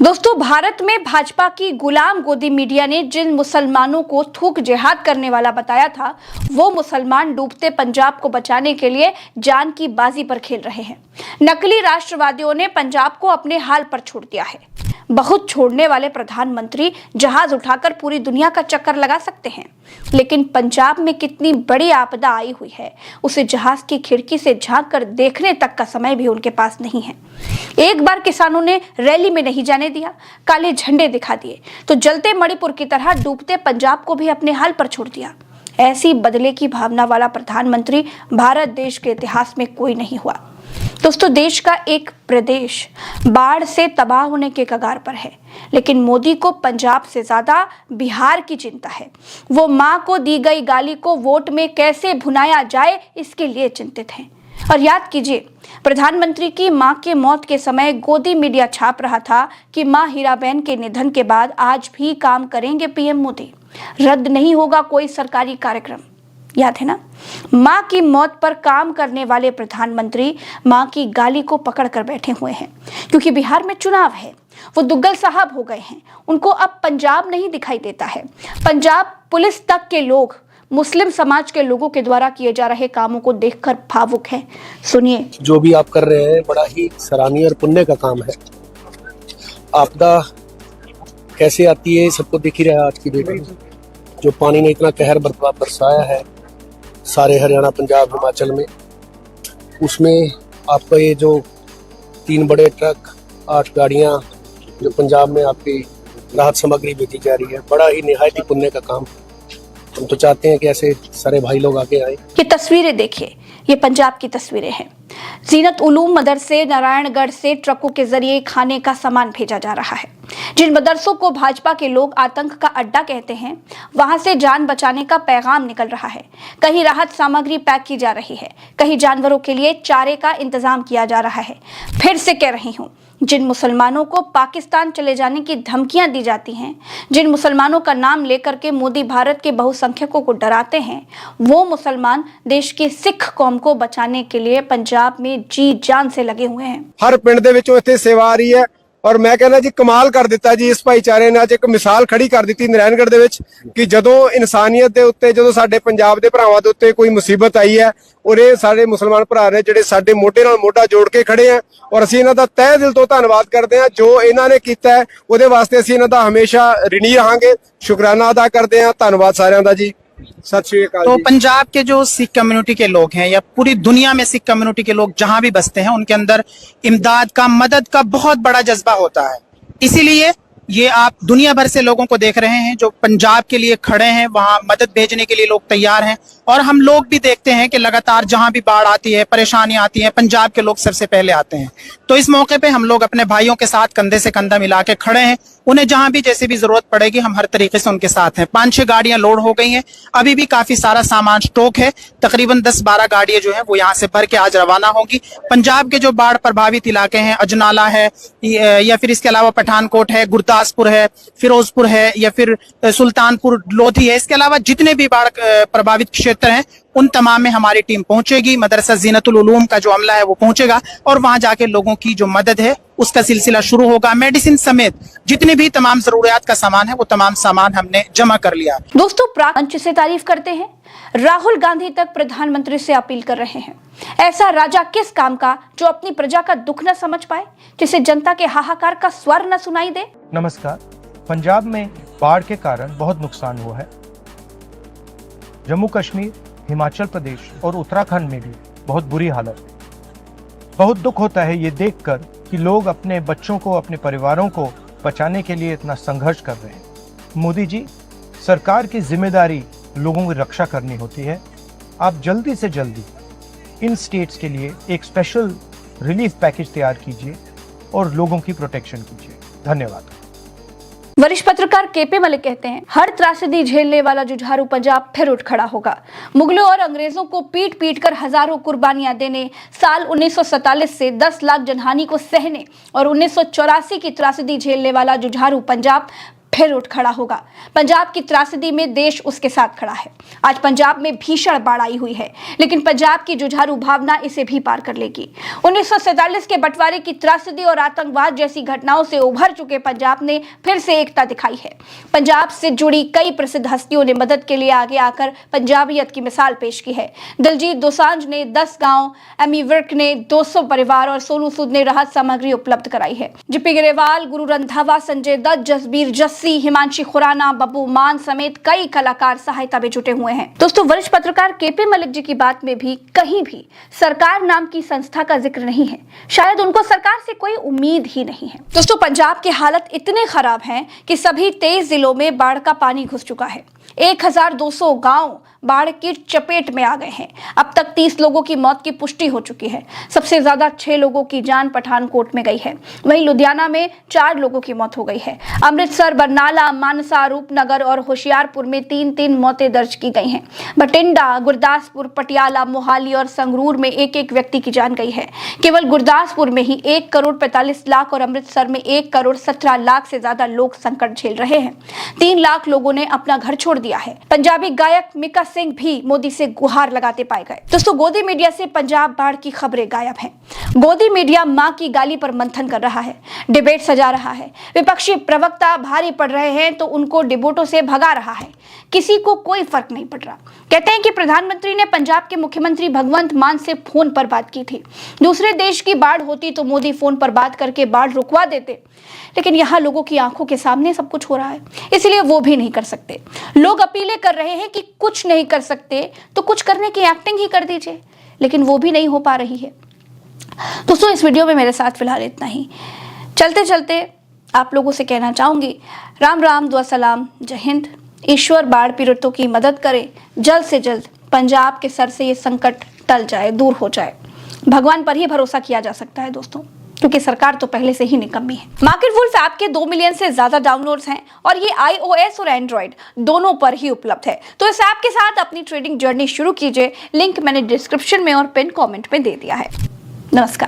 दोस्तों, भारत में भाजपा की गुलाम गोदी मीडिया ने जिन मुसलमानों को थूक जिहाद करने वाला बताया था, वो मुसलमान डूबते पंजाब को बचाने के लिए जान की बाजी पर खेल रहे हैं। नकली राष्ट्रवादियों ने पंजाब को अपने हाल पर छोड़ दिया है। बहुत छोड़ने वाले प्रधानमंत्री जहाज उठाकर पूरी दुनिया का चक्कर लगा सकते हैं, लेकिन पंजाब में कितनी बड़ी आपदा आई हुई है, उसे जहाज की खिड़की से झांक कर देखने तक का समय भी उनके पास नहीं है। एक बार किसानों ने रैली में नहीं जाने दिया, काले झंडे दिखा दिए, तो जलते मणिपुर की तरह डूबते पंजाब को भी अपने हाल पर छोड़ दिया। ऐसी बदले की भावना वाला प्रधानमंत्री भारत देश के इतिहास में कोई नहीं हुआ। दोस्तों, देश का एक प्रदेश बाढ़ से तबाह होने के कगार पर है, लेकिन मोदी को पंजाब से ज्यादा बिहार की चिंता है। वो मां को दी गई गाली को वोट में कैसे भुनाया जाए, इसके लिए चिंतित हैं। और याद कीजिए, प्रधानमंत्री की मां के मौत के समय गोदी मीडिया छाप रहा था कि मां हीराबेन के निधन के बाद आज भी काम करेंगे पीएम मोदी, रद्द नहीं होगा कोई सरकारी कार्यक्रम। याद है ना? मां की मौत पर काम करने वाले प्रधानमंत्री मां की गाली को पकड़ कर बैठे हुए हैं, क्योंकि बिहार में चुनाव है। वो दुग्गल साहब हो गए हैं, उनको अब पंजाब नहीं दिखाई देता है। पंजाब पुलिस तक के लोग मुस्लिम समाज के लोगों के द्वारा किए जा रहे कामों को देखकर भावुक हैं। सुनिए। जो भी आप कर रहे हैं बड़ा ही सराहनीय और पुण्य का काम है। आपदा कैसे आती है सबको दिख ही रहा है आज की डेट में। जो पानी ने इतना कहर बरसाया है सारे हरियाणा, पंजाब, हिमाचल में, उसमें आपका ये जो 3 बड़े ट्रक, 8 गाड़ियां जो पंजाब में आपकी राहत सामग्री भेजी जा रही है, बड़ा ही निहायती पुण्य का काम। हम तो चाहते हैं कि ऐसे सारे भाई लोग आगे आए। ये तस्वीरें देखिए, ये पंजाब की तस्वीरें हैं। जीनत उलूम मदरसे नारायणगढ़ से ट्रकों के जरिए खाने का सामान भेजा जा रहा है। जिन मदरसों को भाजपा के लोग आतंक का अड्डा कहते हैं, वहां से जान बचाने का पैगाम निकल रहा है। कहीं राहत सामग्री पैक की जा रही है, कहीं जानवरों के लिए चारे का इंतजाम किया जा रहा है। फिर से कह रही हूँ, जिन मुसलमानों को पाकिस्तान चले जाने की धमकियां दी जाती हैं, जिन मुसलमानों का नाम लेकर के मोदी भारत के बहुसंख्यकों को डराते हैं, वो मुसलमान देश की सिख कौम को बचाने के लिए पंजाब में जी जान से लगे हुए हैं। हर पिंड ਦੇ ਵਿੱਚੋਂ ਇੱਥੇ ਸੇਵਾ ਆ ਰਹੀ ਹੈ और मैं कहना जी कमाल कर दिता जी। इस भाईचारे ने ਅੱਜ ਇੱਕ ਮਿਸਾਲ ਖੜੀ ਕਰ ਦਿੱਤੀ ਨਾਰਾਇਣਗੜ੍ਹ ਦੇ ਵਿੱਚ ਕਿ ਜਦੋਂ ਇਨਸਾਨੀਅਤ ਦੇ ਉੱਤੇ, ਜਦੋਂ ਸਾਡੇ ਪੰਜਾਬ ਦੇ ਭਰਾਵਾਂ ਦੇ ਉੱਤੇ ਕੋਈ ਮੁਸੀਬਤ ਆਈ ਹੈ ਔਰ ਇਹ ਸਾਰੇ ਮੁਸਲਮਾਨ ਭਰਾ ਨੇ ਜਿਹੜੇ ਸਾਡੇ ਮੋਢੇ ਨਾਲ ਮੋਢਾ ਜੋੜ ਕੇ ਖੜੇ ਆ, ਔਰ ਅਸੀਂ ਇਹਨਾਂ ਦਾ ਤਹਿ ਦਿਲ ਤੋਂ ਧੰਨਵਾਦ ਕਰਦੇ ਹਾਂ। ਜੋ ਇਹਨਾਂ ਨੇ ਕੀਤਾ ਹੈ ਉਹਦੇ ਵਾਸਤੇ ਅਸੀਂ ਇਹਨਾਂ ਦਾ ਹਮੇਸ਼ਾ ਰਿਣੀ ਰਹਾਂਗੇ, ਸ਼ੁਕਰਾਨਾ ਅਦਾ ਕਰਦੇ ਹਾਂ। ਧੰਨਵਾਦ ਸਾਰਿਆਂ ਦਾ ਜੀ। तो पंजाब के जो सिख कम्युनिटी के लोग हैं या पूरी दुनिया में सिख कम्युनिटी के लोग जहां भी बसते हैं, उनके अंदर इमदाद का, मदद का बहुत बड़ा जज्बा होता है। इसीलिए ये आप दुनिया भर से लोगों को देख रहे हैं जो पंजाब के लिए खड़े हैं, वहां मदद भेजने के लिए लोग तैयार हैं। और हम लोग भी देखते हैं कि लगातार जहां भी बाढ़ आती है, परेशानियां आती हैं, पंजाब के लोग सबसे पहले आते हैं। तो इस मौके पे हम लोग अपने भाइयों के साथ कंधे से कंधा मिला के खड़े हैं। उन्हें जहां भी जैसे भी जरूरत पड़ेगी हम हर तरीके से उनके साथ हैं। 5-6 गाड़ियां लोड हो गई हैं, अभी भी काफी सारा सामान स्टॉक है। तकरीबन 10-12 गाड़ियां जो है वो यहाँ से भर के आज रवाना होंगी। पंजाब के जो बाढ़ प्रभावित इलाके हैं, अजनाला है या फिर इसके अलावा पठानकोट है, गुरदासपुर है, फिरोजपुर है या फिर सुल्तानपुर लोधी है, इसके अलावा जितने भी बाढ़ प्रभावित क्षेत्र हैं उन तमाम में हमारी टीम पहुंचेगी। मदरसा जीनतुल उलूम का जो अमला है वो पहुंचेगा और वहां जाके लोगों की जो मदद है उसका सिलसिला शुरू होगा। मेडिसिन समेत जितने भी तमाम जरूरियात का सामान है वो तमाम सामान हमने जमा कर लिया। दोस्तों, मंच से तारीफ करते हैं, राहुल गांधी तक प्रधानमंत्री से अपील कर रहे हैं। ऐसा राजा किस काम का जो अपनी प्रजा का दुख न समझ पाए, जिसे जनता के हाहाकार का स्वर न सुनाई दे। नमस्कार। पंजाब में बाढ़ के कारण बहुत नुकसान हुआ है। जम्मू कश्मीर, हिमाचल प्रदेश और उत्तराखंड में भी बहुत बुरी हालत है। बहुत दुख होता है ये देखकर कि लोग अपने बच्चों को, अपने परिवारों को बचाने के लिए इतना संघर्ष कर रहे हैं। मोदी जी, सरकार की जिम्मेदारी लोगों की रक्षा करनी होती है। आप जल्दी से जल्दी इन स्टेट्स के लिए एक स्पेशल रिलीफ पैकेज तैयार कीजिए और लोगों की प्रोटेक्शन कीजिए। धन्यवाद। वरिष्ठ पत्रकार केपी मलिक कहते हैं, हर त्रासदी झेलने वाला जुझारू पंजाब फिर उठ खड़ा होगा। मुगलों और अंग्रेजों को पीट पीट कर हजारों कुर्बानियां देने, साल 1947 से 10 लाख जनहानि को सहने और 1984 की त्रासदी झेलने वाला जुझारू पंजाब फिर उठ खड़ा होगा। पंजाब की त्रासदी में देश उसके साथ खड़ा है। आज पंजाब में भीषण बाढ़ आई हुई है, लेकिन पंजाब की जुझारू भावना इसे भी पार कर लेगी। 1947 के बंटवारे की त्रासदी और आतंकवाद जैसी घटनाओं से उभर चुके पंजाब ने फिर से एकता दिखाई है। पंजाब से जुड़ी कई प्रसिद्ध हस्तियों ने मदद के लिए आगे आकर पंजाबियत की मिसाल पेश की है। दिलजीत दोसांझ ने 10 गांव, एमी विर्क ने 200 परिवार और सोनू सूद ने राहत सामग्री उपलब्ध कराई है। जीपी ग्रेवाल, गुरु रंधावा, संजय दत्त, जसबीर जस्सी, हिमांशी खुराना, बब्बू मान समेत कई कलाकार सहायता में जुटे हुए हैं। दोस्तों, वरिष्ठ पत्रकार केपी मलिक जी की बात में भी कहीं भी सरकार नाम की संस्था का जिक्र नहीं है। शायद उनको सरकार से कोई उम्मीद ही नहीं है। दोस्तों, पंजाब की हालत इतने खराब है कि सभी 23 जिलों में बाढ़ का पानी घुस चुका है। 1200 गांव बाढ़ की चपेट में आ गए हैं। अब तक 30 लोगों की मौत की पुष्टि हो चुकी है। सबसे ज्यादा 6 लोगों की जान पठानकोट में गई है। वहीं लुधियाना में 4 लोगों की मौत हो गई है। अमृतसर, बरनाला, मानसा, रूपनगर और होशियारपुर में 3-3 मौतें दर्ज की गई हैं। बठिंडा, गुरदासपुर, पटियाला, मोहाली और संगरूर में 1-1 व्यक्ति की जान गई है। केवल गुरदासपुर में ही 1 करोड़ 45 लाख और अमृतसर में 1 करोड़ 17 लाख से ज्यादा लोग संकट झेल रहे हैं। 3 लाख लोगों ने अपना घर छोड़ दिया है। पंजाबी गायक मिका सिंह भी मोदी से गुहार लगाते पाए गए। दोस्तों, गोदी मीडिया से पंजाब बाढ़ की खबरें गायब हैं। गोदी मीडिया मां की गाली पर मंथन कर रहा है, डिबेट सजा रहा है। विपक्षी प्रवक्ता भारी पड़ रहे हैं तो उनको डिबेटों से भगा रहा है। किसी को कोई फर्क नहीं पड़ रहा। कहते हैं कि प्रधानमंत्री ने पंजाब के मुख्यमंत्री भगवंत मान से फोन पर बात की थी। दूसरे देश की बाढ़ होती तो मोदी फोन पर बात करके बाढ़ रुकवा देते, लेकिन यहाँ लोगों की आंखों के सामने सब कुछ हो रहा है, इसलिए वो भी नहीं कर सकते। लोग अपीलें कर रहे हैं कि कुछ नहीं कर सकते तो कुछ करने की एक्टिंग ही कर दीजिए, लेकिन वो भी नहीं हो पा रही है। दोस्तों, इस वीडियो में मेरे साथ फिलहाल इतना ही। चलते चलते आप लोगों से कहना चाहूंगी, राम राम, दुआ सलाम, जय हिंद। ईश्वर बाढ़ पीड़ितों की मदद करे, जल्द से जल्द पंजाब के सर से ये संकट टल जाए, दूर हो जाए। भगवान पर ही भरोसा किया जा सकता है दोस्तों, क्योंकि सरकार तो पहले से ही निकम्मी है। मार्केट वुल्फ ऐप के 2 मिलियन से ज्यादा डाउनलोड्स हैं और ये iOS और एंड्रॉइड दोनों पर ही उपलब्ध है। तो इस ऐप के साथ अपनी ट्रेडिंग जर्नी शुरू कीजिए। लिंक मैंने डिस्क्रिप्शन में और पिन कमेंट में दे दिया है। नमस्कार।